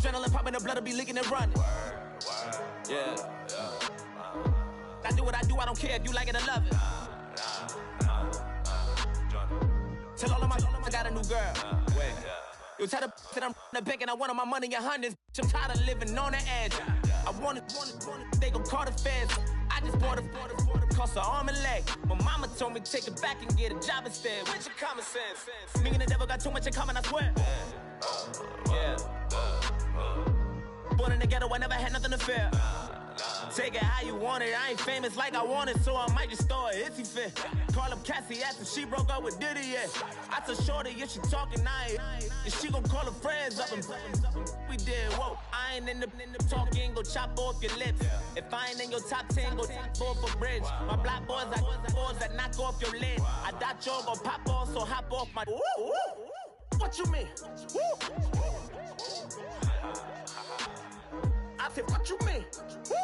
Adrenaline popping, the blood will be leaking and running. Yeah. I do what I do, I don't care if you like it or love it. Tell all of my I got a new girl. Wait. You tell the that I'm the bank and I want all my money in hundreds. I'm tired of living on the edge. I want it, they gon' call the feds. I just bought it, cost an arm and leg. My mama told me take it back and get a job instead. Where's your common sense? Me and the devil got too much in common, I swear. Yeah. Born in the ghetto, I never had nothing to fear. Take it how you want it. I ain't famous like I want it, so I might just throw a hissy fit. Call up Cassie after she broke up with Diddy, yeah. I told Shorty if she talking, I ain't. And she gon' call her friends up and we did, whoa. I ain't in the talking, go chop off your lips. If I ain't in your top 10, go top off a bridge. My black boys, I boys that knock off your lid. I thought y'all gon' pop off, so hop off my. What you mean? I said, what you mean? Woo!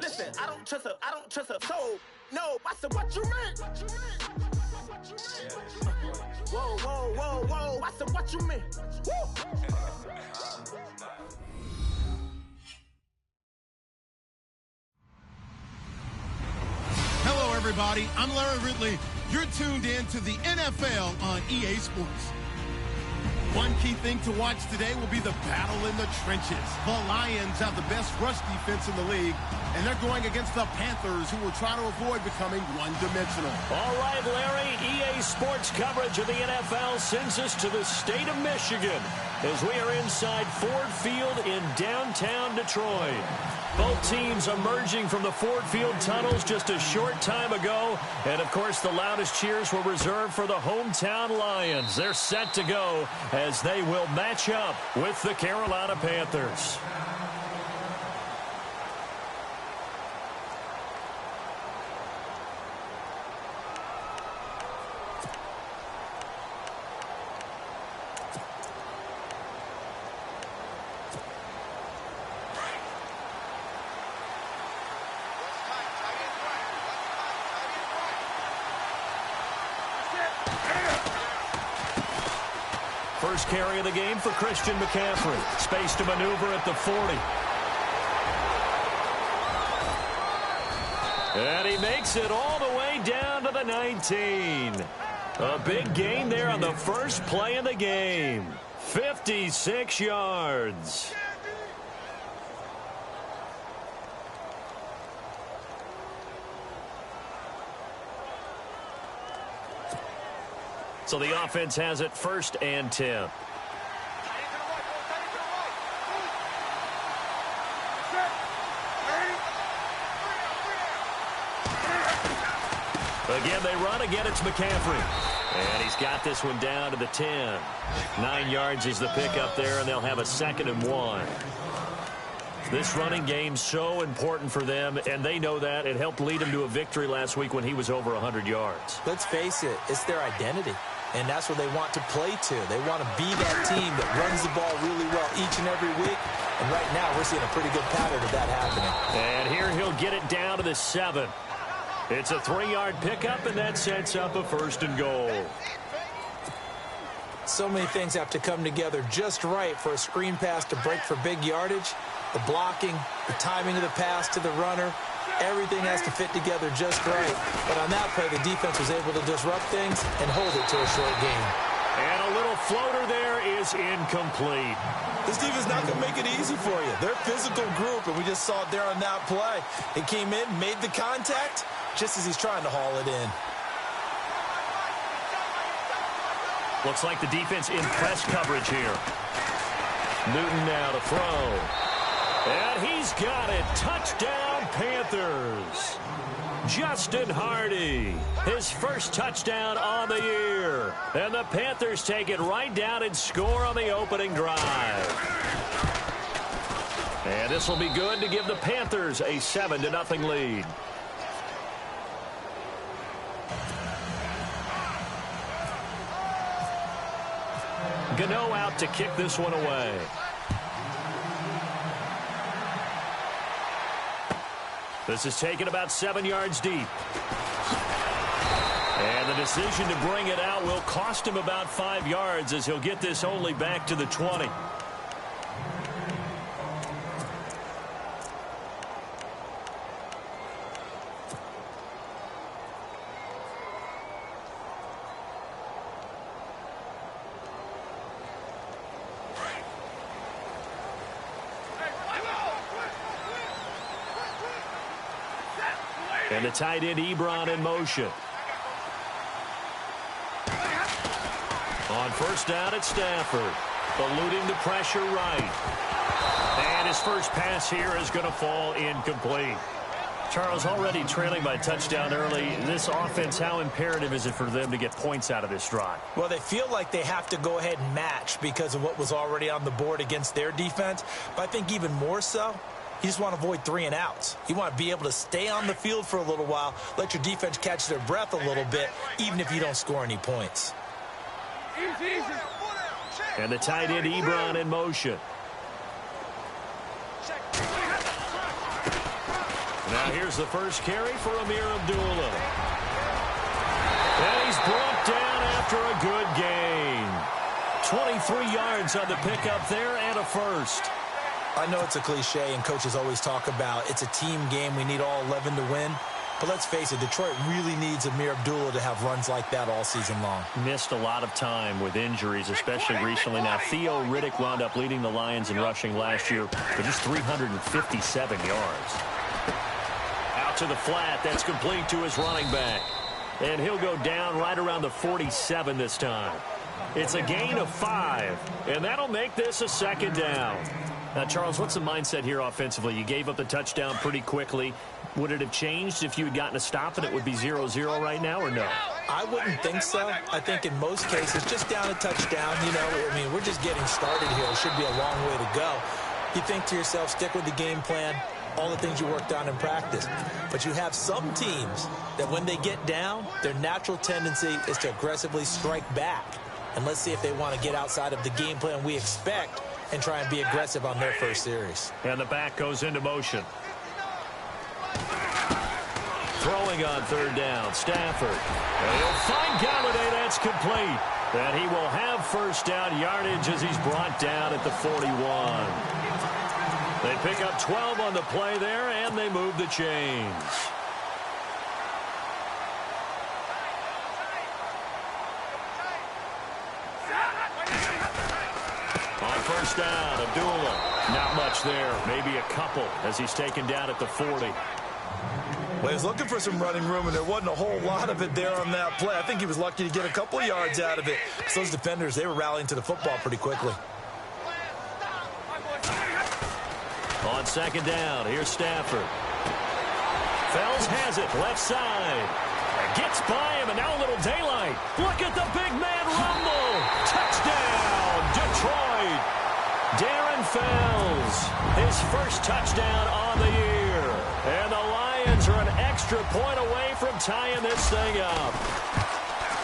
Listen, I don't trust her soul. No, I said, what you mean? Whoa. I said, what you mean? Woo! Hello, everybody. I'm Larry Ridley. You're tuned in to the NFL on EA Sports. One key thing to watch today will be the battle in the trenches. The Lions have the best rush defense in the league, and they're going against the Panthers, who will try to avoid becoming one-dimensional. All right, Larry, EA Sports coverage of the NFL sends us to the state of Michigan as we are inside Ford Field in downtown Detroit. Both teams emerging from the Ford Field tunnels just a short time ago. And, of course, the loudest cheers were reserved for the hometown Lions. They're set to go as they will match up with the Carolina Panthers. First carry of the game for Christian McCaffrey. Space to maneuver at the 40. And he makes it all the way down to the 19. A big gain there on the first play of the game. 56 yards. So the offense has it 1st and 10. Again, they run. Again, it's McCaffrey. And he's got this one down to the 10. 9 yards is the pickup there, and they'll have a 2nd and 1. This running game's so important for them, and they know that. It helped lead them to a victory last week when he was over 100 yards. Let's face it, it's their identity. And that's what they want to play to. They want to be that team that runs the ball really well each and every week. And right now, we're seeing a pretty good pattern of that happening. And here he'll get it down to the 7. It's a 3-yard pickup, and that sets up a 1st and goal. So many things have to come together just right for a screen pass to break for big yardage. The blocking, the timing of the pass to the runner, everything has to fit together just right. But on that play, the defense was able to disrupt things and hold it to a short gain. And a little floater there is incomplete. This defense not going to make it easy for you. They're a physical group, and we just saw it there on that play. It came in, made the contact, just as he's trying to haul it in. Looks like the defense in press coverage here. Newton now to throw. And he's got it. Touchdown, Panthers. Justin Hardy, his first touchdown on the year. And the Panthers take it right down and score on the opening drive. And this will be good to give the Panthers a 7-0 lead. Gano out to kick this one away. This is taken about 7 yards deep. And the decision to bring it out will cost him about 5 yards as he'll get this only back to the 20. And the tight end Ebron in motion. On first down, it's Stafford. Eluding the pressure right. And his first pass here is going to fall incomplete. Charles, already trailing by touchdown early. This offense, how imperative is it for them to get points out of this drive? Well, they feel like they have to go ahead and match because of what was already on the board against their defense. But I think even more so, you just want to avoid 3 and outs. You want to be able to stay on the field for a little while, let your defense catch their breath a little bit, even if you don't score any points. And the tight end Ebron in motion. Now here's the first carry for Amir Abdullah. And he's brought down after a good gain. 23 yards on the pickup there and a first. I know it's a cliche and coaches always talk about it's a team game. We need all 11 to win. But let's face it, Detroit really needs Amir Abdullah to have runs like that all season long. Missed a lot of time with injuries, especially recently. Now, Theo Riddick wound up leading the Lions in rushing last year for just 357 yards. Out to the flat. That's complete to his running back. And he'll go down right around the 47 this time. It's a gain of 5, and that'll make this a second down. Now, Charles, what's the mindset here offensively? You gave up the touchdown pretty quickly. Would it have changed if you had gotten a stop and it would be 0-0 right now, or no? I wouldn't think so. I think in most cases, just down a touchdown, you know, I mean, we're just getting started here. It should be a long way to go. You think to yourself, stick with the game plan, all the things you worked on in practice. But you have some teams that when they get down, their natural tendency is to aggressively strike back. And let's see if they want to get outside of the game plan we expect and try and be aggressive on their first series. And the back goes into motion. Throwing on third down, Stafford. And he'll find Galladay. That's complete. And he will have first down yardage as he's brought down at the 41. They pick up 12 on the play there, and they move the chains. On first down, Abdullah. Not much there. Maybe a couple as he's taken down at the 40. Well, he was looking for some running room, and there wasn't a whole lot of it there on that play. I think he was lucky to get a couple of yards out of it. So those defenders, they were rallying to the football pretty quickly. On second down, here's Stafford. Fells has it, left side. Gets by him, and now a little daylight. Look at the big man rumble. Touchdown, Detroit. Darren Fells, his first touchdown on the year. And the Lions are an extra point away from tying this thing up.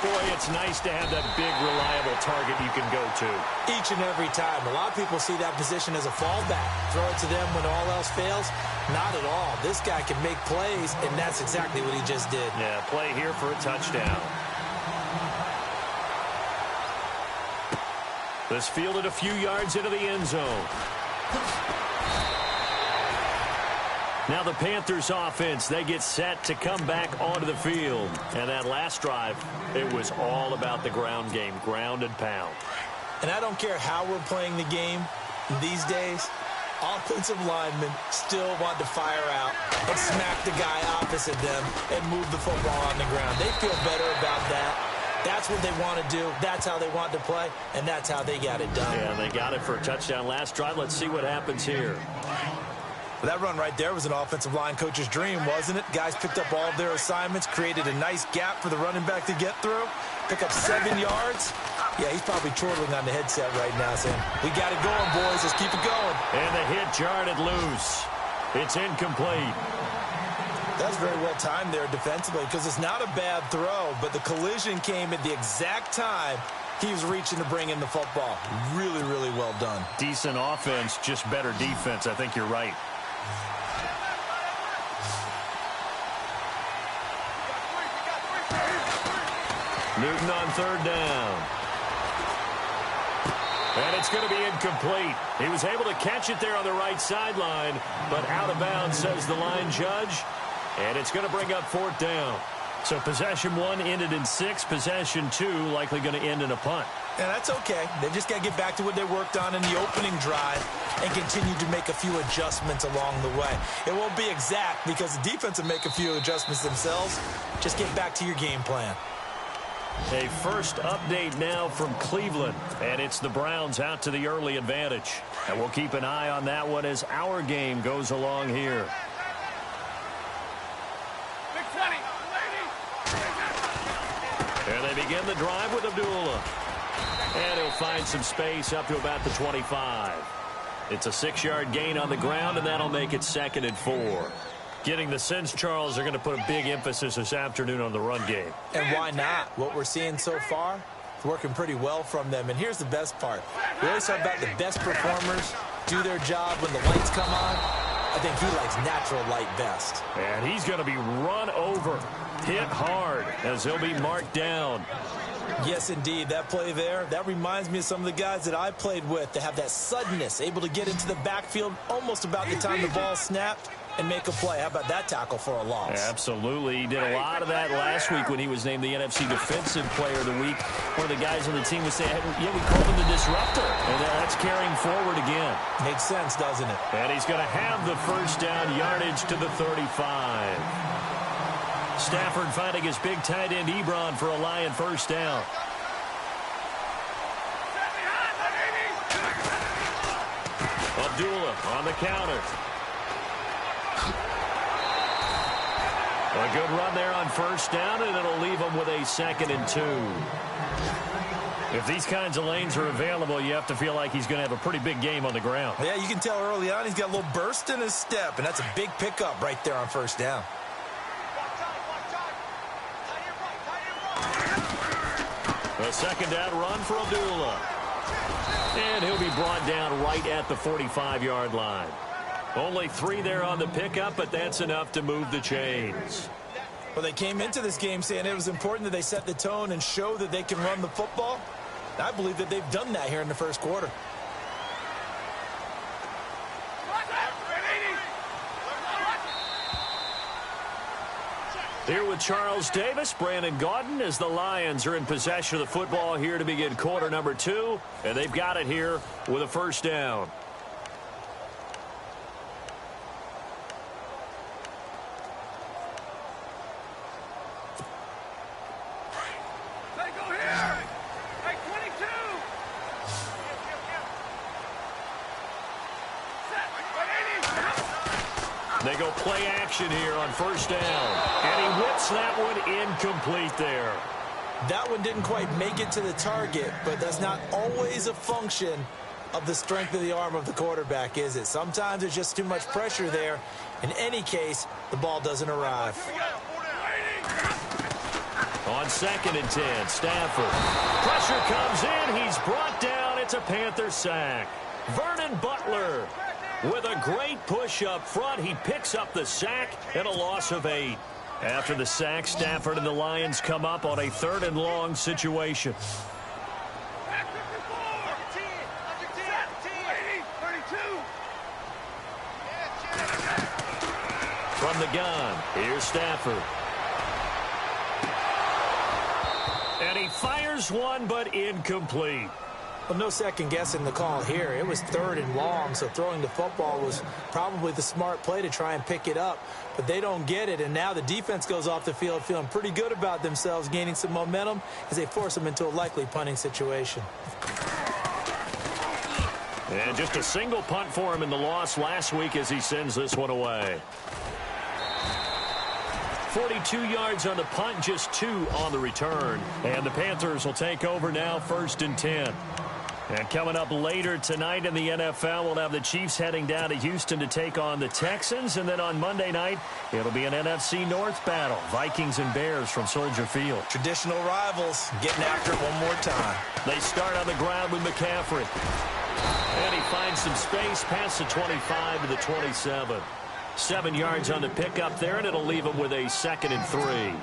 Boy, it's nice to have that big, reliable target you can go to. Each and every time. A lot of people see that position as a fallback. Throw it to them when all else fails. Not at all. This guy can make plays, and that's exactly what he just did. Yeah, play here for a touchdown. This fielded a few yards into the end zone. Now the Panthers offense, they get set to come back onto the field. And that last drive, it was all about the ground game, ground and pound. And I don't care how we're playing the game these days, offensive linemen still want to fire out and smack the guy opposite them and move the football on the ground. They feel better about that. That's what they want to do. That's how they want to play, and that's how they got it done. Yeah, they got it for a touchdown last drive. Let's see what happens here. Well, that run right there was an offensive line coach's dream, wasn't it? Guys picked up all of their assignments, created a nice gap for the running back to get through, pick up 7 yards. Yeah, he's probably chortling on the headset right now saying, we got it going, boys. Let's keep it going. And the hit jarred it loose. It's incomplete. That's very well timed there defensively because it's not a bad throw, but the collision came at the exact time he was reaching to bring in the football. Really, really well done. Decent offense, just better defense. I think you're right. Newton on third down. And it's going to be incomplete. He was able to catch it there on the right sideline, but out of bounds, says the line judge. And it's going to bring up fourth down. So possession 1 ended in 6. Possession 2 likely going to end in a punt. And that's okay. They just got to get back to what they worked on in the opening drive and continue to make a few adjustments along the way. It won't be exact because the defense will make a few adjustments themselves. Just get back to your game plan. A first update now from Cleveland, and it's the Browns out to the early advantage. And we'll keep an eye on that one as our game goes along here. And they begin the drive with Abdullah. And he'll find some space up to about the 25. It's a 6-yard gain on the ground, and that'll make it 2nd and 4. Getting the sense, Charles, they're going to put a big emphasis this afternoon on the run game. And why not? What we're seeing so far, it's working pretty well from them. And here's the best part. We always talk about the best performers do their job when the lights come on. I think he likes natural light best. And he's going to be run over, hit hard, as he'll be marked down. Yes, indeed. That play there, that reminds me of some of the guys that I played with that have that suddenness, able to get into the backfield almost about the time the ball snapped and make a play. How about that tackle for a loss? Absolutely. He did a lot of that last week when he was named the NFC Defensive Player of the Week. One of the guys on the team was saying, yeah, we called him the disruptor. And that's carrying forward again. Makes sense, doesn't it? And he's going to have the first down yardage to the 35. Stafford finding his big tight end Ebron for a Lion first down. Abdullah on the counter. A good run there on first down, and it'll leave them with a 2nd and 2. If these kinds of lanes are available, you have to feel like he's going to have a pretty big game on the ground. Yeah, you can tell early on he's got a little burst in his step, and that's a big pickup right there on first down. A 2nd down run for Abdullah. And he'll be brought down right at the 45-yard line. Only 3 there on the pickup, but that's enough to move the chains. Well, they came into this game saying it was important that they set the tone and show that they can run the football. I believe that they've done that here in the first quarter. Here with Charles Davis, Brandon Gaudin, as the Lions are in possession of the football here to begin quarter number 2. And they've got it here with a first down. They go play action here on first down. And he whips that one incomplete there. That one didn't quite make it to the target, but that's not always a function of the strength of the arm of the quarterback, is it? Sometimes there's just too much pressure there. In any case, the ball doesn't arrive. On 2nd and 10, Stafford. Pressure comes in. He's brought down. It's a Panther sack. Vernon Butler with a great push up front. He picks up the sack and a loss of 8. After the sack, Stafford and the Lions come up on a 3rd and long situation. From the gun, here's Stafford. And he fires one, but incomplete. Well, no second guessing the call here. It was 3rd and long, so throwing the football was probably the smart play to try and pick it up. But they don't get it, and now the defense goes off the field feeling pretty good about themselves, gaining some momentum as they force them into a likely punting situation. And just a single punt for him in the loss last week as he sends this one away. 42 yards on the punt, just 2 on the return. And the Panthers will take over now, 1st and 10. And coming up later tonight in the NFL, we'll have the Chiefs heading down to Houston to take on the Texans. And then on Monday night, it'll be an NFC North battle. Vikings and Bears from Soldier Field. Traditional rivals getting after it one more time. They start on the ground with McCaffrey. And he finds some space past the 25 to the 27. 7 yards on the pickup there, and it'll leave him with a 2nd and 3.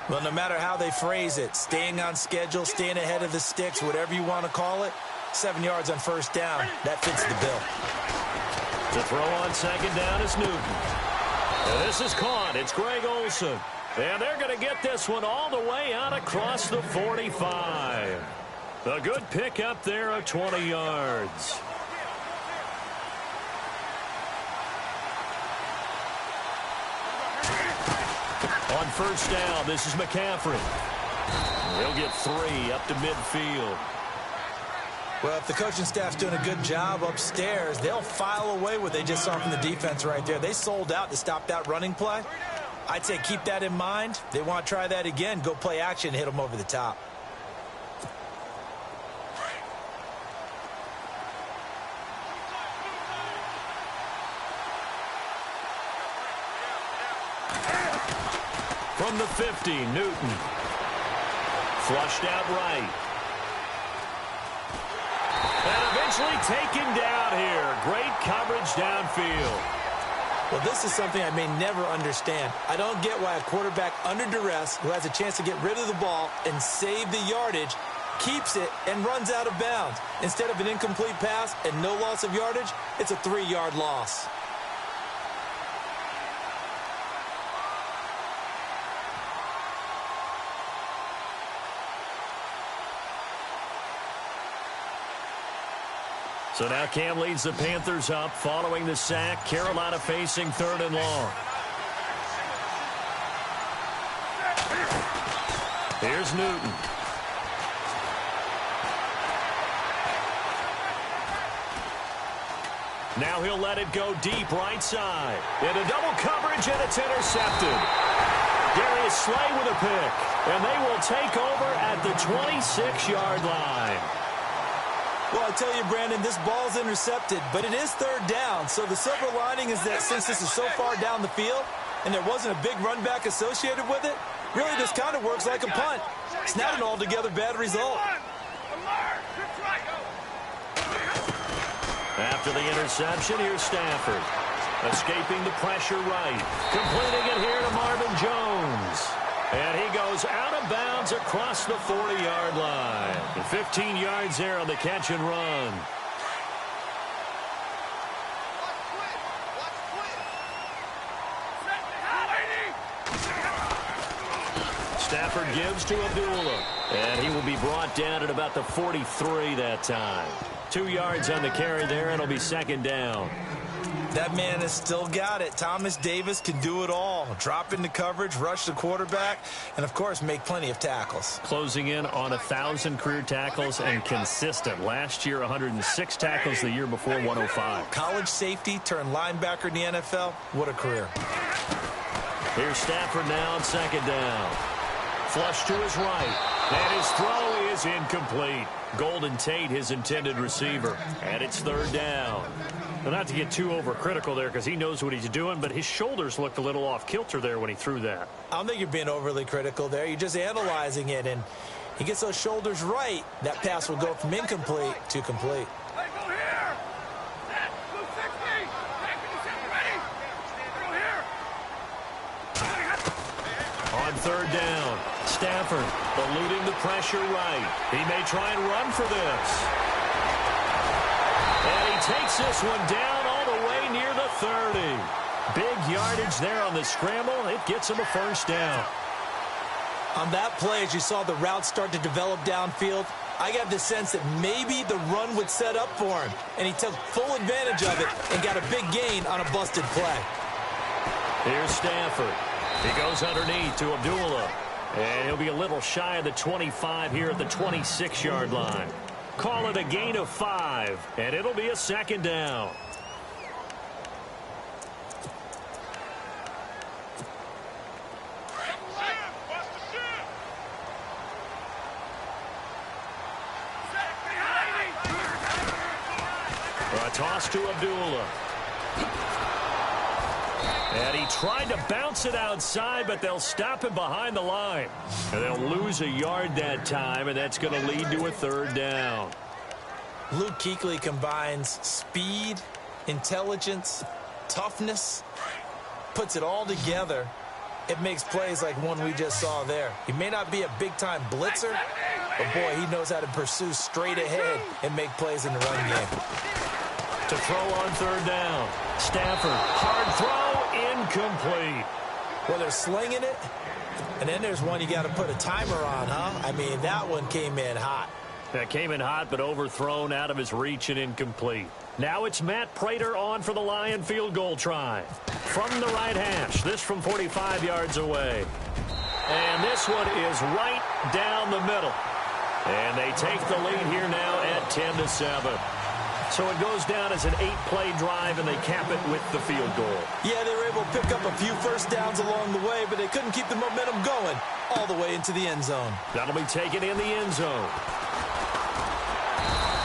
Well, no matter how they phrase it, staying on schedule, staying ahead of the sticks, whatever you want to call it, 7 yards on first down, that fits the bill. To throw on 2nd down is Newton. And this is caught. It's Greg Olsen. And they're going to get this one all the way out across the 45. A good pickup there of 20 yards. On first down, this is McCaffrey. He'll get 3 up to midfield. Well, if the coaching staff's doing a good job upstairs, they'll file away what they just saw from the defense right there. They sold out to stop that running play. I'd say keep that in mind. They want to try that again. Go play action, hit them over the top. From the 50, Newton. Flushed out right. And eventually taken down here. Great coverage downfield. Well, this is something I may never understand. I don't get why a quarterback under duress who has a chance to get rid of the ball and save the yardage keeps it and runs out of bounds. Instead of an incomplete pass and no loss of yardage, it's a 3-yard loss. So now Cam leads the Panthers up following the sack. Carolina facing 3rd and long. Here's Newton. Now he'll let it go deep right side. Into double coverage, and it's intercepted. Darius Slay with a pick. And they will take over at the 26-yard line. Well, I tell you, Brandon, this ball's intercepted, but it is 3rd down. So the silver lining is that since this is so far down the field and there wasn't a big run back associated with it, really this kind of works like a punt. It's not an altogether bad result. After the interception, here's Stafford. Escaping the pressure right. Completing it here to Marvin Jones. And he goes out of bounds across the 40-yard line. And 15 yards there on the catch and run. Stafford gives to Abdullah. And he will be brought down at about the 43 that time. 2 yards on the carry there, and it'll be 2nd down. That man has still got it. Thomas Davis can do it all. Drop into coverage, rush the quarterback, and, of course, make plenty of tackles. Closing in on 1,000 career tackles and consistent. Last year, 106 tackles. The year before, 105. College safety turned linebacker in the NFL. What a career. Here's Stafford now on 2nd down. Flush to his right. And his throw is incomplete. Golden Tate, his intended receiver. And it's 3rd down. Well, not to get too overcritical there because he knows what he's doing, but his shoulders looked a little off kilter there when he threw that. I don't think you're being overly critical there. You're just analyzing it, and he gets those shoulders right. That pass will go from incomplete to complete. Hey, go here! Blue 60! Hey, ready? Go here! On 3rd down, Stafford eluding the pressure right. He may try and run for this. And he takes this one down all the way near the 30. Big yardage there on the scramble. It gets him a 1st down. On that play, as you saw the route start to develop downfield, I got the sense that maybe the run would set up for him. And he took full advantage of it and got a big gain on a busted play. Here's Stafford. He goes underneath to Abdullah. And he'll be a little shy of the 25 here at the 26-yard line. Call it a gain of 5, and it'll be a 2nd down. A toss to Abdullah. And he tried to bounce it outside, but they'll stop him behind the line. And they'll lose a yard that time, and that's going to lead to a 3rd down. Luke Kuechly combines speed, intelligence, toughness, puts it all together. It makes plays like one we just saw there. He may not be a big-time blitzer, but, boy, he knows how to pursue straight ahead and make plays in the run game. To throw on 3rd down. Stafford, hard throw, incomplete. Well, they're slinging it, And then there's one you got to put a timer on, huh? I mean, that one came in hot. That came in hot, but overthrown, out of his reach and incomplete. Now it's Matt Prater on for the Lion field goal try. From the right hash, this from 45 yards away. And this one is right down the middle. And they take the lead here now at 10-7. So it goes down as an 8-play drive, and they cap it with the field goal. Yeah, they were able to pick up a few first downs along the way, but they couldn't keep the momentum going all the way into the end zone. That'll be taken in the end zone.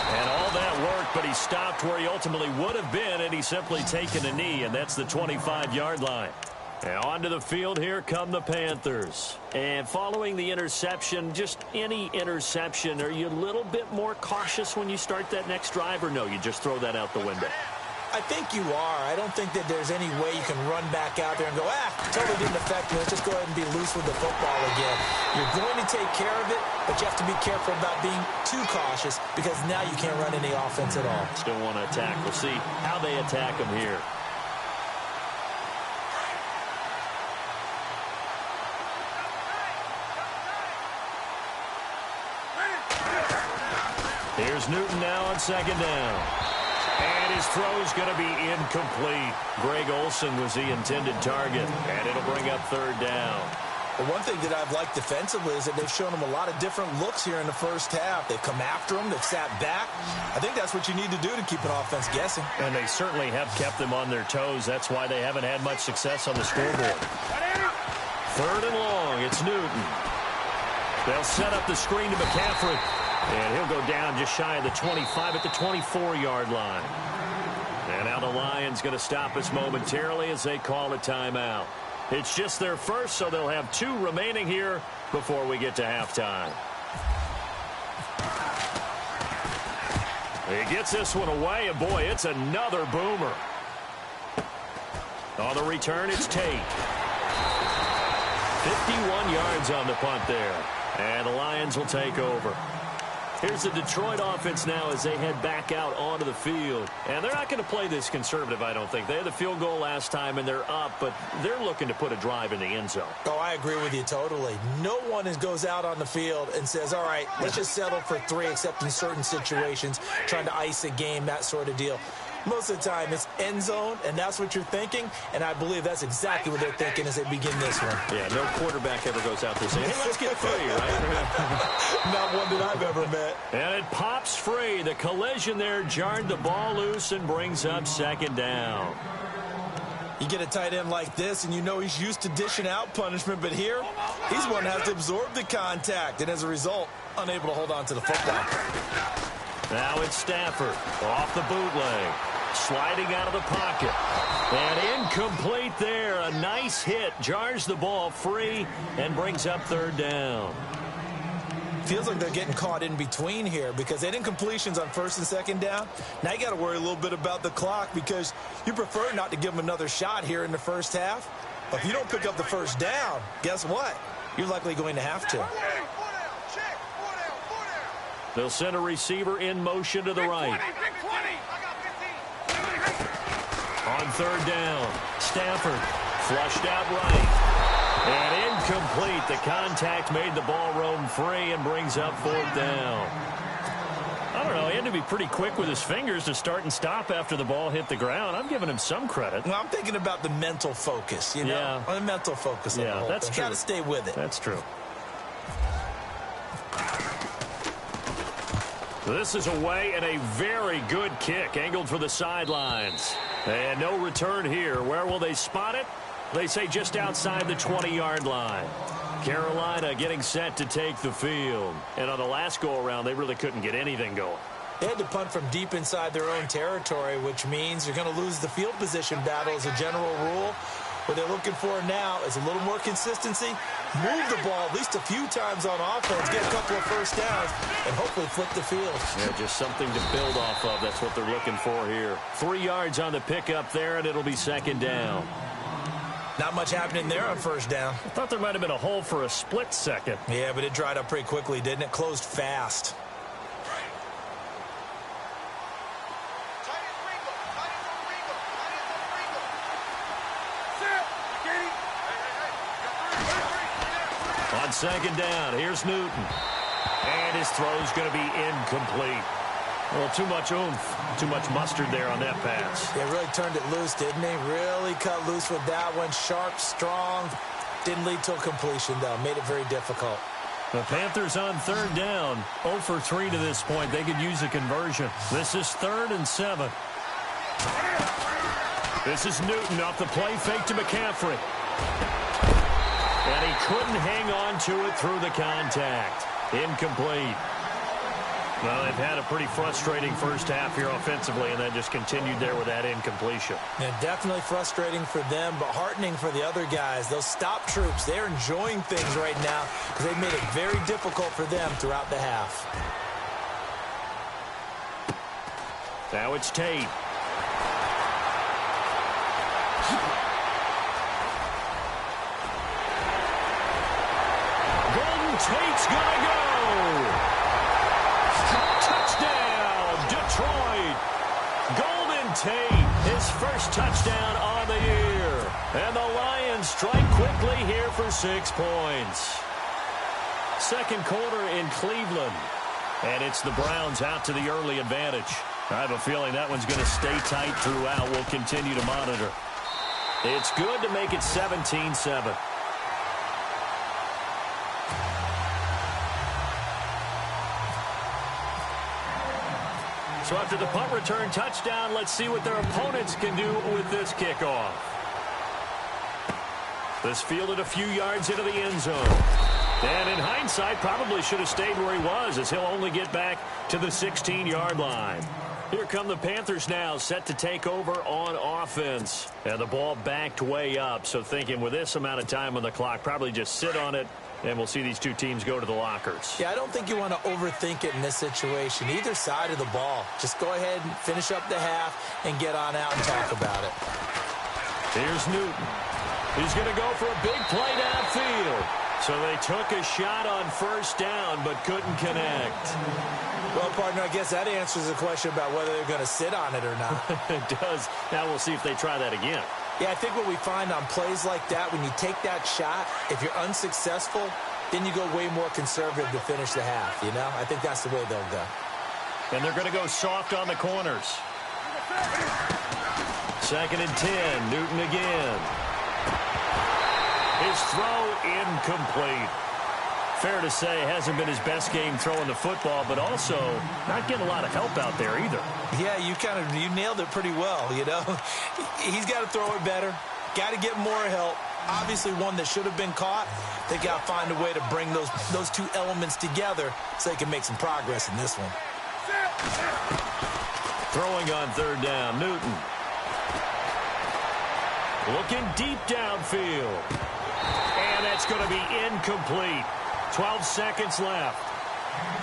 And all that worked, but he stopped where he ultimately would have been, and he's simply taken a knee, and that's the 25-yard line. And onto the field, here come the Panthers. And following the interception, just any interception, are you a little bit more cautious when you start that next drive, or no, you just throw that out the window? I think you are. I don't think that there's any way you can run back out there and go, totally didn't affect me. Let's just go ahead and be loose with the football again. You're going to take care of it, but you have to be careful about being too cautious because now you can't run any offense at all. Still want to attack. We'll see how they attack him here. Here's Newton now on second down. And his throw's going to be incomplete. Greg Olsen was the intended target, and it'll bring up third down. Well, one thing that I've liked defensively is that they've shown him a lot of different looks here in the first half. They've come after him. They've sat back. I think that's what you need to do to keep an offense guessing. And they certainly have kept them on their toes. That's why they haven't had much success on the scoreboard. Third and long. It's Newton. They'll set up the screen to McCaffrey. And he'll go down just shy of the 25 at the 24-yard line. And now the Lions going to stop us momentarily as they call a timeout. It's just their first, so they'll have 2 remaining here before we get to halftime. He gets this one away, and boy, it's another boomer. On the return, it's Tate. 51 yards on the punt there. And the Lions will take over. Here's the Detroit offense now as they head back out onto the field. And they're not going to play this conservative, I don't think. They had the field goal last time, and they're up, but they're looking to put a drive in the end zone. Oh, I agree with you totally. No one goes out on the field and says, all right, let's just settle for 3, except in certain situations, trying to ice a game, that sort of deal. Most of the time, it's end zone, and that's what you're thinking, and I believe that's exactly what they're thinking as they begin this one. Yeah, no quarterback ever goes out there saying, hey, let's get free, right? Not one that I've ever met. And it pops free. The collision there jarred the ball loose and brings up second down. You get a tight end like this, and you know he's used to dishing out punishment, but here, he's one that has to absorb the contact, and as a result, unable to hold on to the football. Now it's Stafford off the bootleg, sliding out of the pocket. And incomplete there. A nice hit. Jars the ball free and brings up third down. Feels like they're getting caught in between here because they didn't completions on first and second down. Now you got to worry a little bit about the clock because you prefer not to give them another shot here in the first half. But if you don't pick up the first down, guess what? You're likely going to have to. They'll send a receiver in motion to the right. On third down, Stafford flushed out right. And incomplete. The contact made the ball roam free and brings up fourth down. I don't know. He had to be pretty quick with his fingers to start and stop after the ball hit the ground. I'm giving him some credit. Well, I'm thinking about the mental focus, you know? Yeah. The mental focus. Yeah, that's true. Got to stay with it. That's true. This is away and a very good kick angled for the sidelines. And no return here. Where will they spot it? They say just outside the 20-yard line. Carolina getting set to take the field. And on the last go-around, they really couldn't get anything going. They had to punt from deep inside their own territory, which means you're going to lose the field position battle as a general rule. What they're looking for now is a little more consistency, move the ball at least a few times on offense, get a couple of first downs, and hopefully flip the field. Yeah, just something to build off of. That's what they're looking for here. 3 yards on the pickup there, and it'll be second down. Not much happening there on first down. I thought there might have been a hole for a split second. Yeah, but it dried up pretty quickly, didn't it? Closed fast. On second down, here's Newton. And his throw's going to be incomplete. Well, too much oomph, too much mustard there on that pass. Yeah, really turned it loose, didn't he? Really cut loose with that one. Sharp, strong. Didn't lead to a completion, though. Made it very difficult. The Panthers on third down. 0 for 3 to this point. They could use a conversion. This is 3rd and 7. This is Newton off the play fake to McCaffrey. And he couldn't hang on to it through the contact. Incomplete. Well, they've had a pretty frustrating first half here offensively, and that just continued there with that incompletion. Yeah, definitely frustrating for them, but heartening for the other guys. Those stop troops, they're enjoying things right now because they've made it very difficult for them throughout the half. Now it's Tate. Golden Tate's gonna go. Touchdown, Detroit. Golden Tate, his first touchdown on the year. And the Lions strike quickly here for 6 points. Second quarter in Cleveland. And it's the Browns out to the early advantage. I have a feeling that one's going to stay tight throughout. We'll continue to monitor. It's good to make it 17-7. So after the punt return touchdown, let's see what their opponents can do with this kickoff. This fielded a few yards into the end zone. And in hindsight, probably should have stayed where he was, as he'll only get back to the 16-yard line. Here come the Panthers now, set to take over on offense. And the ball backed way up, so thinking with this amount of time on the clock, probably just sit on it, and we'll see these two teams go to the lockers. Yeah, I don't think you want to overthink it in this situation. Either side of the ball. Just go ahead and finish up the half and get on out and talk about it. Here's Newton. He's going to go for a big play downfield. So they took a shot on first down but couldn't connect. Well, partner, I guess that answers the question about whether they're going to sit on it or not. It does. Now we'll see if they try that again. Yeah, I think what we find on plays like that, when you take that shot, if you're unsuccessful, then you go way more conservative to finish the half, you know? I think that's the way they'll go. And they're going to go soft on the corners. 2nd and 10. Newton again. His throw incomplete. Fair to say, hasn't been his best game throwing the football, but also not getting a lot of help out there either. Yeah, you nailed it pretty well, you know. He's got to throw it better. Got to get more help. Obviously one that should have been caught. They got to find a way to bring those two elements together so they can make some progress in this one. Throwing on third down, Newton. Looking deep downfield. And that's going to be incomplete. 12 seconds left.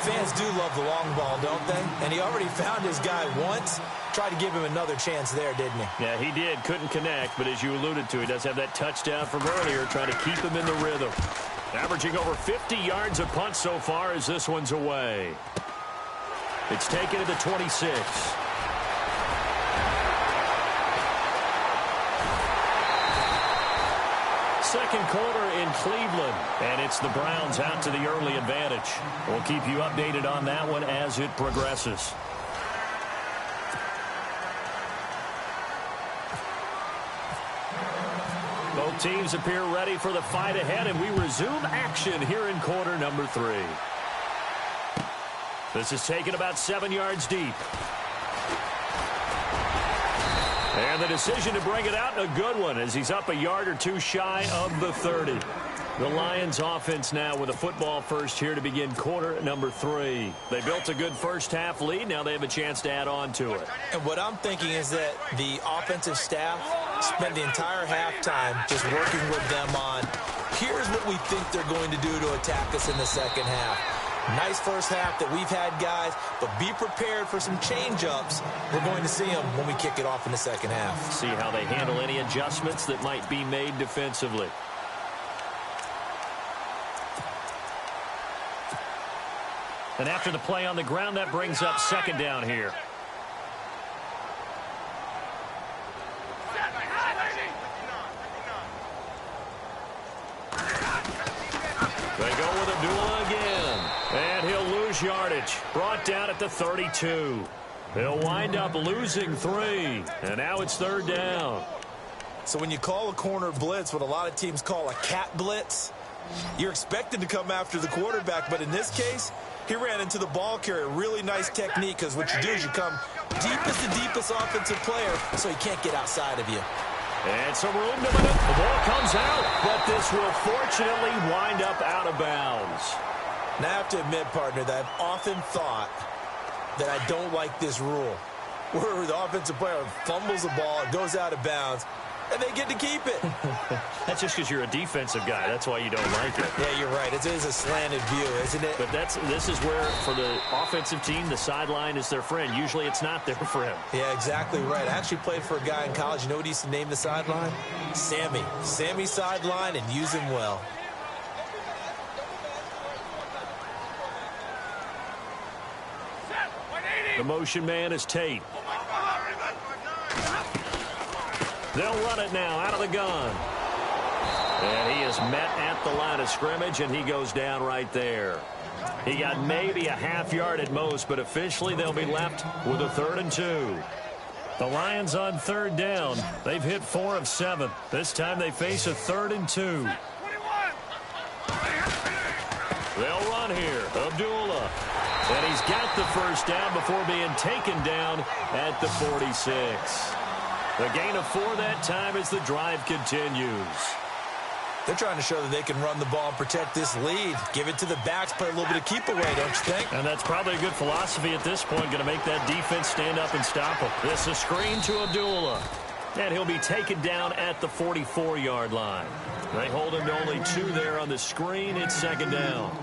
Fans do love the long ball, don't they? And he already found his guy once. Tried to give him another chance there, didn't he? Yeah, he did. Couldn't connect, but as you alluded to, he does have that touchdown from earlier, trying to keep him in the rhythm. Averaging over 50 yards a punt so far as this one's away. It's taken to the 26. Second quarter in Cleveland, and it's the Browns out to the early advantage. We'll keep you updated on that one as it progresses. Both teams appear ready for the fight ahead, and we resume action here in quarter number 3. This is taken about 7 yards deep. And the decision to bring it out, a good one, as he's up a yard or two shy of the 30. The Lions offense now with a football first here to begin quarter number 3. They built a good first half lead. Now they have a chance to add on to it. And what I'm thinking is that the offensive staff spent the entire halftime just working with them on, here's what we think they're going to do to attack us in the second half. Nice first half that we've had, guys, but be prepared for some change-ups. We're going to see them when we kick it off in the second half. See how they handle any adjustments that might be made defensively. And after the play on the ground, that brings up second down here. They go Abdullah again. And he'll lose yardage. Brought down at the 32. He'll wind up losing 3. And now it's 3rd down. So when you call a corner blitz, what a lot of teams call a cat blitz, you're expected to come after the quarterback. But in this case, he ran into the ball carrier. Really nice technique, because what you do is you come deepest offensive player so he can't get outside of you. And some room to win it. The ball comes out, but this will fortunately wind up out of bounds. Now, I have to admit, partner, that I've often thought that I don't like this rule, where the offensive player fumbles the ball, it goes out of bounds, and they get to keep it. That's just because you're a defensive guy. That's why you don't like it. Yeah, you're right. It is a slanted view, isn't it? But this is where, for the offensive team, the sideline is their friend. Usually it's not their friend. Yeah, exactly right. I actually played for a guy in college. You know what he used to name the sideline? Sammy. Sammy sideline, and use him well. The motion man is Tate. They'll run it now out of the gun. And he is met at the line of scrimmage, and he goes down right there. He got maybe a half yard at most, but officially they'll be left with a 3rd and 2. The Lions on 3rd down. They've hit 4 of 7. This time they face a 3rd and 2. They'll run here. Abdullah. And he's got the 1st down before being taken down at the 46. The gain of 4 that time as the drive continues. They're trying to show that they can run the ball and protect this lead. Give it to the backs, play a little bit of keep away, don't you think? And that's probably a good philosophy at this point, going to make that defense stand up and stop them. This is a screen to Abdullah. And he'll be taken down at the 44-yard line. They hold him to only 2 there on the screen. It's 2nd down.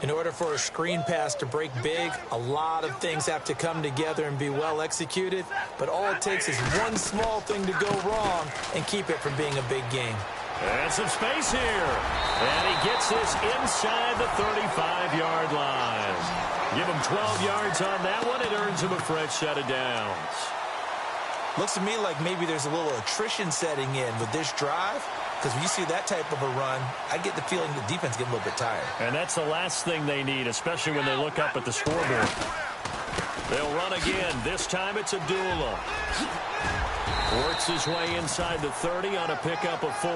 In order for a screen pass to break big, a lot of things have to come together and be well executed. But all it takes is one small thing to go wrong and keep it from being a big game. And some space here. And he gets this inside the 35-yard line. Give him 12 yards on that one. It earns him a fresh set of downs. Looks to me like maybe there's a little attrition setting in with this drive. Because when you see that type of a run, I get the feeling the defense getting a little bit tired. And that's the last thing they need, especially when they look up at the scoreboard. They'll run again. This time it's Abdullah. Works his way inside the 30 on a pickup of 4.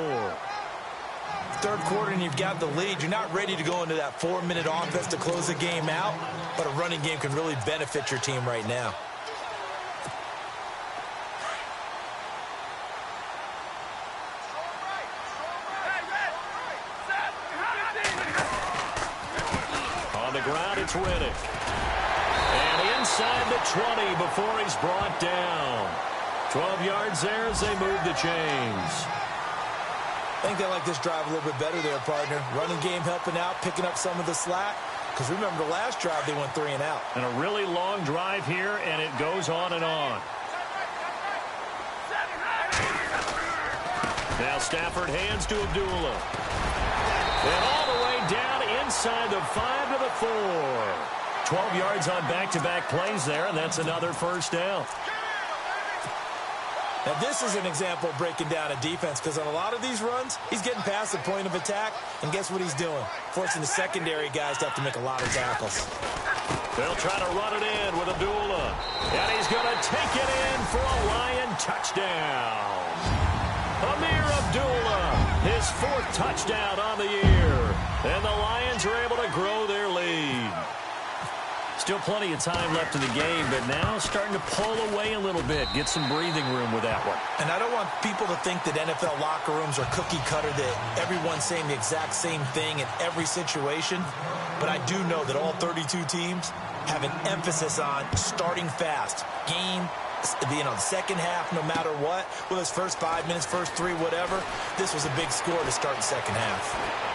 3rd quarter and you've got the lead. You're not ready to go into that 4-minute offense to close the game out. But a running game can really benefit your team right now. It's Riddick. And inside the 20 before he's brought down. 12 yards there as they move the chains. I think they like this drive a little bit better there, partner. Running game helping out, picking up some of the slack. Because remember, the last drive they went 3 and out. And a really long drive here, and it goes on and on. Now Stafford hands to Abdullah. And all the way down inside the 5 to the 4. 12 yards on back-to-back plays there, and that's another 1st down. Now, this is an example of breaking down a defense, because on a lot of these runs, he's getting past the point of attack, and guess what he's doing? Forcing the secondary guys to have to make a lot of tackles. They'll try to run it in with Abdullah. And he's going to take it in for a Lion touchdown. Amir Abdullah, his 4th touchdown on the year. And the Lions are able to grow their lead. Still plenty of time left in the game, but now starting to pull away a little bit. Get some breathing room with that one. And I don't want people to think that NFL locker rooms are cookie cutter, that everyone's saying the exact same thing in every situation. But I do know that all 32 teams have an emphasis on starting fast. Game, the second half, no matter what. Whether it's first 5 minutes, first 3, whatever. This was a big score to start the second half.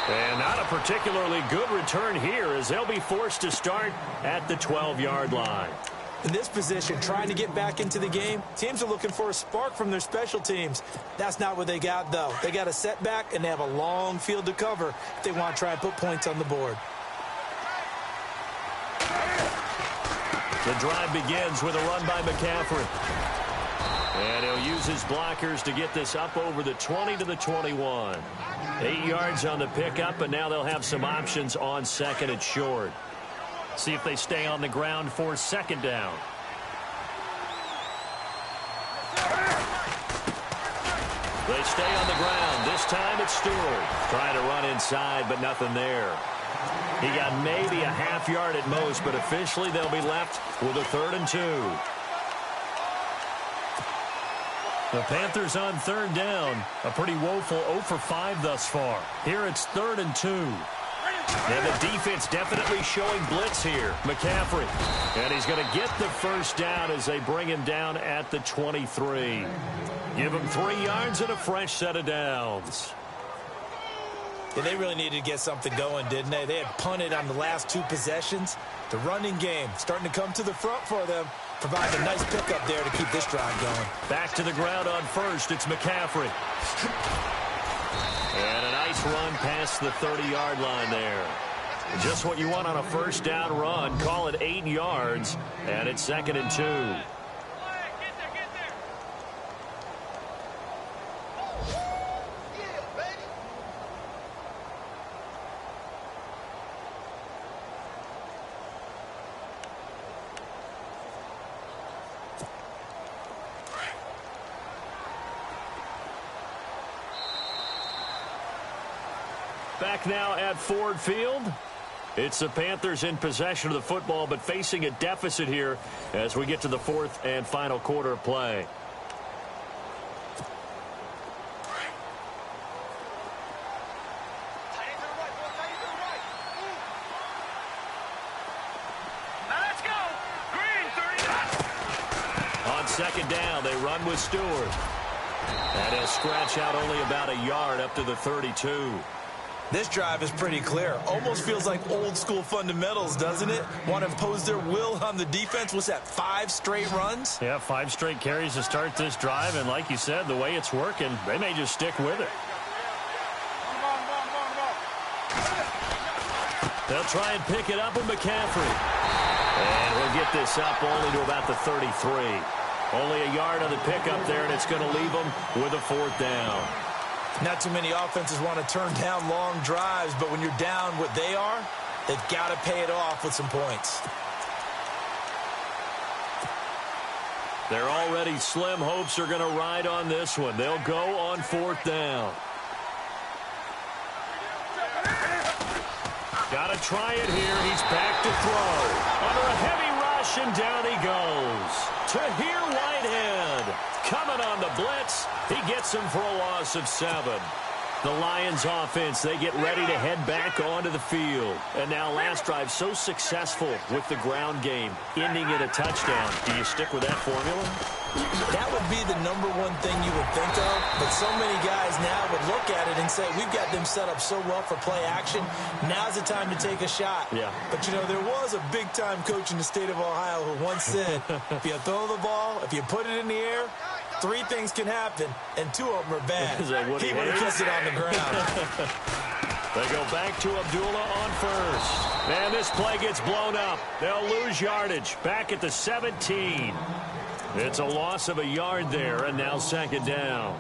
And not a particularly good return here as they'll be forced to start at the 12-yard line. In this position, trying to get back into the game, teams are looking for a spark from their special teams. That's not what they got, though. They got a setback, and they have a long field to cover if they want to try and put points on the board. The drive begins with a run by McCaffrey. And he'll use his blockers to get this up over the 20 to the 21. 8 yards on the pickup, and now they'll have some options on second and short. See if they stay on the ground for second down. They stay on the ground. This time it's Stewart. Trying to run inside, but nothing there. He got maybe a half yard at most, but officially they'll be left with a 3rd and 2. The Panthers on 3rd down. A pretty woeful 0 for 5 thus far. Here it's 3rd and 2. And the defense definitely showing blitz here. McCaffrey. And he's going to get the first down as they bring him down at the 23. Give him 3 yards and a fresh set of downs. Yeah, they really needed to get something going, didn't they? They had punted on the last 2 possessions. The running game starting to come to the front for them. Provide a nice pickup there to keep this drive going. Back to the ground on first. It's McCaffrey. And a nice run past the 30-yard line there. Just what you want on a first down run. Call it 8 yards. And it's 2nd and 2. Back now at Ford Field. It's the Panthers in possession of the football, but facing a deficit here as we get to the 4th and final quarter of play. On second down, they run with Stewart. And he'll scratch out only about a yard up to the 32. This drive is pretty clear. Almost feels like old school fundamentals, doesn't it? Want to impose their will on the defense. What's that, 5 straight runs? Yeah, 5 straight carries to start this drive. And like you said, the way it's working, they may just stick with it. They'll try and pick it up with McCaffrey. And we'll get this up only to about the 33. Only a yard on the pickup there, and it's going to leave them with a 4th down. Not too many offenses want to turn down long drives, but when you're down what they are, they've got to pay it off with some points. Their already slim hopes are going to ride on this one. They'll go on 4th down. Got to try it here. He's back to throw. Under a heavy rush, and down he goes. Tahir Whitehead coming on the blitz. He gets him for a loss of 7. The Lions offense, they get ready to head back onto the field. And now last drive so successful with the ground game, ending in a touchdown. Do you stick with that formula? That would be the #1 thing you would think of, but so many guys now would look at it and say, we've got them set up so well for play action. Now's the time to take a shot. Yeah. But, you know, there was a big-time coach in the state of Ohio who once said, if you throw the ball, if you put it in the air, 3 things can happen, and 2 of them are bad. He would have kept it on the ground. They go back to Abdullah on first. And this play gets blown up. They'll lose yardage. Back at the 17. It's a loss of a yard there, and now 2nd down.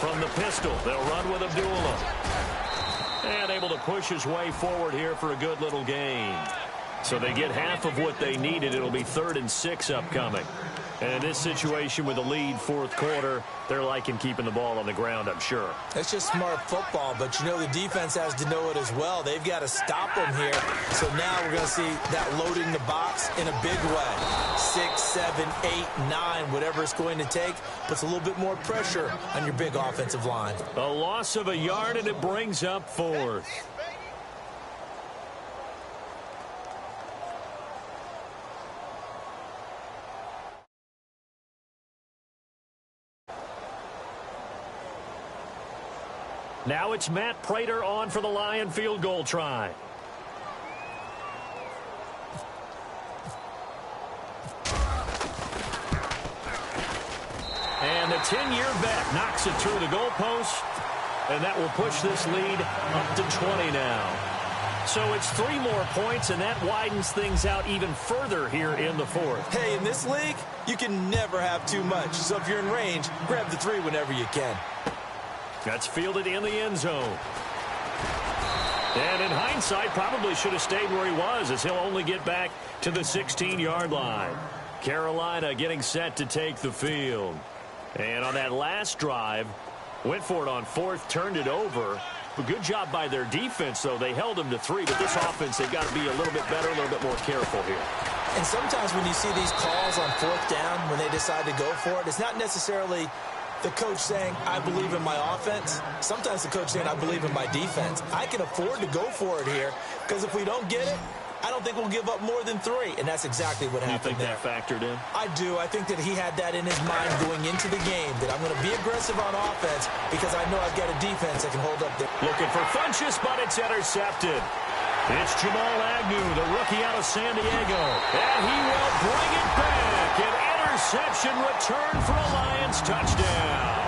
From the pistol, they'll run with Abdullah. And able to push his way forward here for a good little gain. So they get half of what they needed. It'll be 3rd and 6 upcoming. And in this situation with the lead 4th quarter, they're liking keeping the ball on the ground, I'm sure. That's just smart football, but you know the defense has to know it as well. They've got to stop them here. So now we're going to see that loading the box in a big way. 6, 7, 8, 9, whatever it's going to take, puts a little bit more pressure on your big offensive line. A loss of a yard, and it brings up 4th. Now it's Matt Prater on for the Lion field goal try. And the 10-year vet knocks it through the goalpost. And that will push this lead up to 20 now. So it's 3 more points, and that widens things out even further here in the fourth. Hey, in this league, you can never have too much. So if you're in range, grab the 3 whenever you can. That's fielded in the end zone. And in hindsight, probably should have stayed where he was, as he'll only get back to the 16-yard line. Carolina getting set to take the field. And on that last drive, went for it on 4th, turned it over. A good job by their defense, though. They held them to 3, but this offense, they've got to be a little bit better, a little bit more careful here. And sometimes when you see these calls on 4th down, when they decide to go for it, it's not necessarily the coach saying, I believe in my offense. Sometimes the coach saying, I believe in my defense. I can afford to go for it here, because if we don't get it, I don't think we'll give up more than 3, and that's exactly what happened there. You think that factored in? I do. I think that he had that in his mind going into the game, that I'm going to be aggressive on offense because I know I've got a defense that can hold up there. Looking for Funchess, but it's intercepted. It's Jamal Agnew, the rookie out of San Diego, and he will bring it back. An interception return for a Lions touchdown.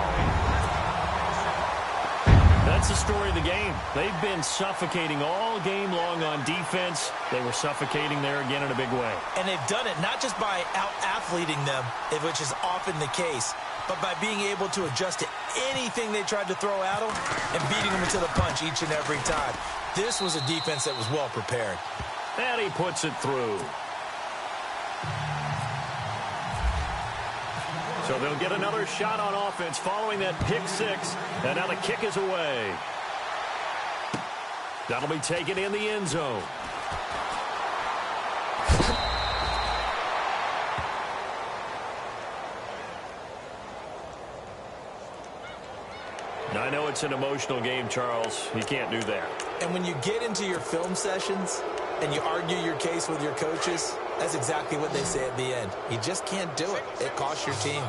That's the story of the game. They've been suffocating all game long on defense. They were suffocating there again in a big way. And they've done it not just by out-athleting them, which is often the case, but by being able to adjust to anything they tried to throw at them and beating them into the punch each and every time. This was a defense that was well prepared. And he puts it through. So they'll get another shot on offense following that pick 6. And now the kick is away. That'll be taken in the end zone. I know it's an emotional game, Charles. You can't do that. And when you get into your film sessions and you argue your case with your coaches, that's exactly what they say at the end. You just can't do it. It costs your team.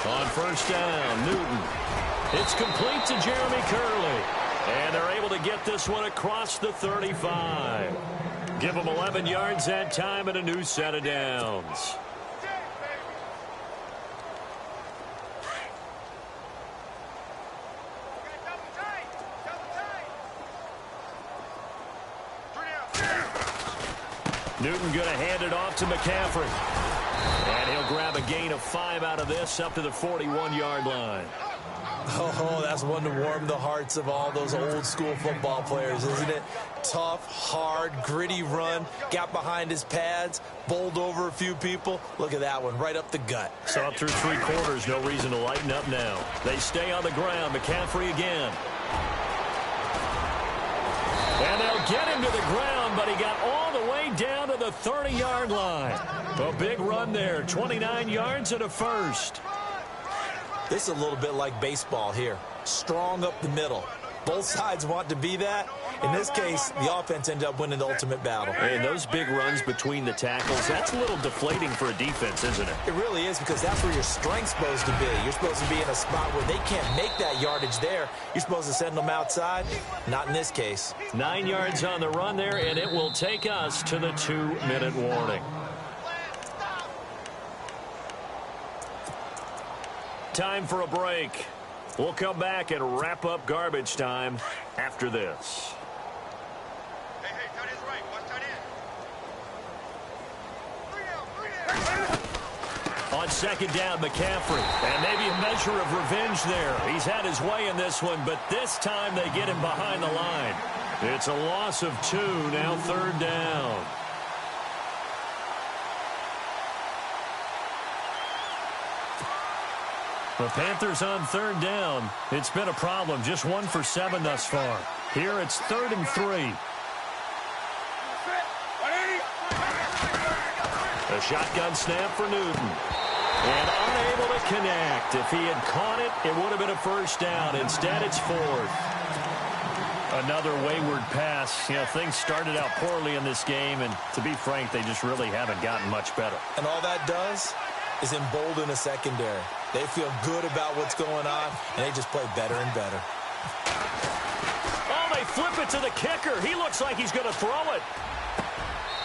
On first down, Newton. It's complete to Jeremy Curley. And they're able to get this one across the 35. Give them 11 yards that time and a new set of downs. Newton going to hand it off to McCaffrey. And he'll grab a gain of 5 out of this up to the 41-yard line. Oh, that's one to warm the hearts of all those old-school football players, isn't it? Tough, hard, gritty run, got behind his pads, bowled over a few people. Look at that one, right up the gut. Saw it through 3 quarters, no reason to lighten up now. They stay on the ground, McCaffrey again. And they'll get him to the ground, but he got all the way down to the 30-yard line. A big run there, 29 yards and a first. This is a little bit like baseball here. Strong up the middle. Both sides want to be that. In this case, the offense ended up winning the ultimate battle. And those big runs between the tackles, that's a little deflating for a defense, isn't it? It really is, because that's where your strength's supposed to be. You're supposed to be in a spot where they can't make that yardage there. You're supposed to send them outside. Not in this case. 9 yards on the run there, and it will take us to the 2-minute warning. Time for a break. We'll come back and wrap up garbage time after this. Hey, tight end's right. Watch tight end. On second down, McCaffrey. And maybe a measure of revenge there. He's had his way in this one, but this time they get him behind the line. It's a loss of 2, now 3rd down. The Panthers on 3rd down. It's been a problem. Just 1 for 7 thus far. Here it's 3rd and 3. A shotgun snap for Newton. And unable to connect. If he had caught it, it would have been a first down. Instead, it's 4th. Another wayward pass. You know, things started out poorly in this game, and to be frank, they just really haven't gotten much better. And all that does is embolden a secondary. They feel good about what's going on, and they just play better and better. Oh, they flip it to the kicker. He looks like he's going to throw it.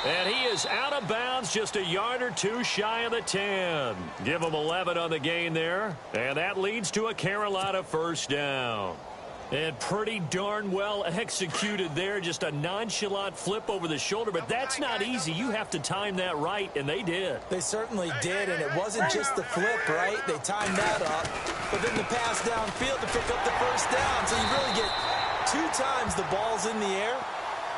And he is out of bounds, just a yard or two shy of the 10. Give him 11 on the gain there. And that leads to a Carolina first down. And pretty darn well executed there. Just a nonchalant flip over the shoulder. But that's not easy. You have to time that right, and they did. They certainly did, and it wasn't just the flip, right? They timed that up. But then the pass downfield to pick up the first down. So you really get 2 times the ball's in the air.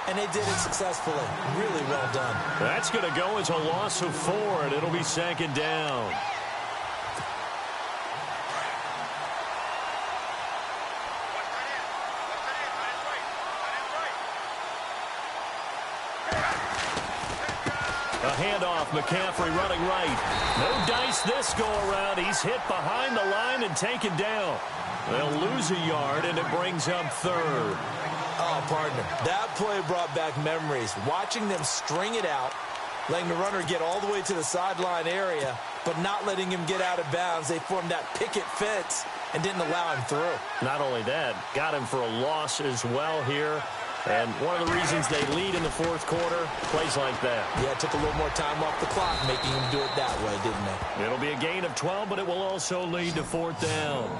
And they did it successfully. Really well done. That's going to go as a loss of 4, and it'll be second down. A handoff, McCaffrey running right. No dice this go-around. He's hit behind the line and taken down. They'll lose a yard, and it brings up 3rd. Oh, partner, that play brought back memories. Watching them string it out, letting the runner get all the way to the sideline area, but not letting him get out of bounds. They formed that picket fence and didn't allow him through. Not only that, got him for a loss as well here. And one of the reasons they lead in the 4th quarter, plays like that. Yeah, it took a little more time off the clock, making him do it that way, didn't it? It'll be a gain of 12, but it will also lead to 4th down.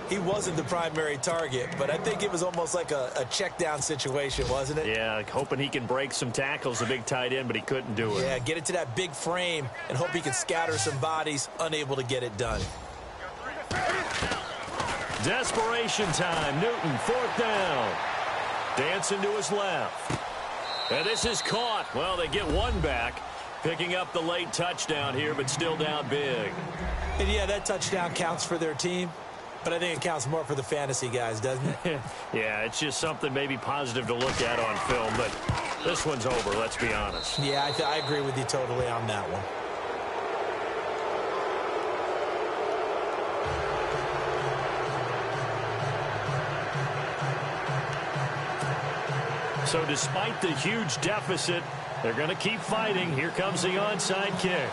He wasn't the primary target, but I think it was almost like a check down situation, wasn't it? Yeah, hoping he can break some tackles, a big tight end, but he couldn't do it. Yeah, get it to that big frame and hope he can scatter some bodies, unable to get it done. Desperation time. Newton, 4th down. Dancing to his left. And this is caught. Well, they get 1 back. Picking up the late touchdown here, but still down big. And yeah, that touchdown counts for their team. But I think it counts more for the fantasy guys, doesn't it? Yeah, it's just something maybe positive to look at on film, but this one's over, let's be honest. Yeah, I agree with you totally on that one. So despite the huge deficit, they're going to keep fighting. Here comes the onside kick.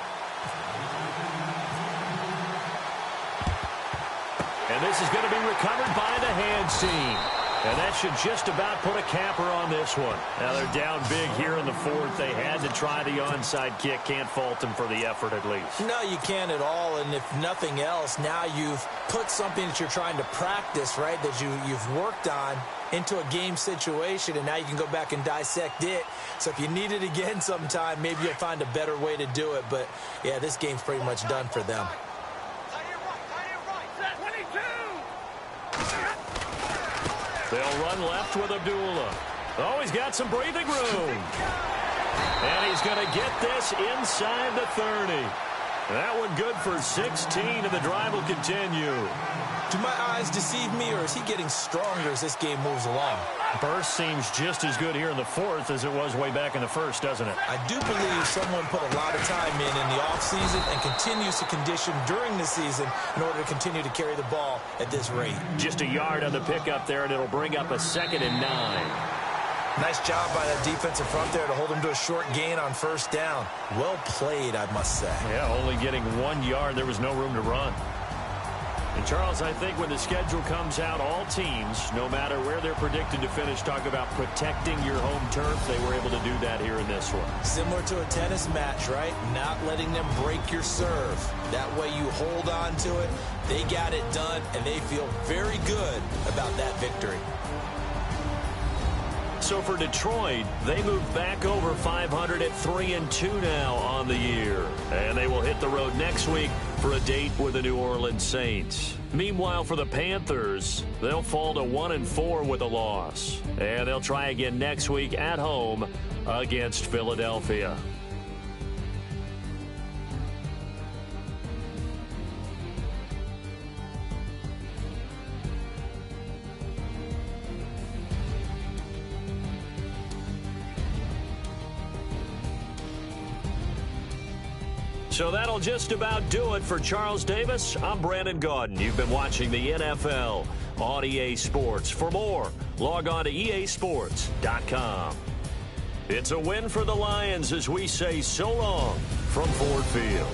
And this is going to be recovered by the hands team. And that should just about put a capper on this one. Now they're down big here in the 4th. They had to try the onside kick. Can't fault them for the effort at least. No, you can't at all. And if nothing else, now you've put something that you're trying to practice, right, that you've worked on into a game situation, and now you can go back and dissect it. So if you need it again sometime, maybe you'll find a better way to do it. But, yeah, this game's pretty much done for them. They'll run left with Abdullah. Oh, he's got some breathing room. And he's going to get this inside the 30. That one good for 16, and the drive will continue. Do my eyes deceive me, or is he getting stronger as this game moves along? Burst seems just as good here in the 4th as it was way back in the 1st, doesn't it? I do believe someone put a lot of time in the offseason and continues to condition during the season in order to continue to carry the ball at this rate. Just a yard on the pickup there, and it'll bring up a 2nd and 9. Nice job by that defensive front there to hold him to a short gain on 1st down. Well played, I must say. Yeah, only getting 1 yard. There was no room to run. And, Charles, I think when the schedule comes out, all teams, no matter where they're predicted to finish, talk about protecting your home turf. They were able to do that here in this one. Similar to a tennis match, right? Not letting them break your serve. That way you hold on to it. They got it done, and they feel very good about that victory. So for Detroit, they move back over 500 at 3-2 now on the year. And they will hit the road next week for a date with the New Orleans Saints. Meanwhile, for the Panthers, they'll fall to 1-4 with a loss. And they'll try again next week at home against Philadelphia. So that'll just about do it for Charles Davis. I'm Brandon Gaudin. You've been watching the NFL on EA Sports. For more, log on to easports.com. It's a win for the Lions as we say so long from Ford Field.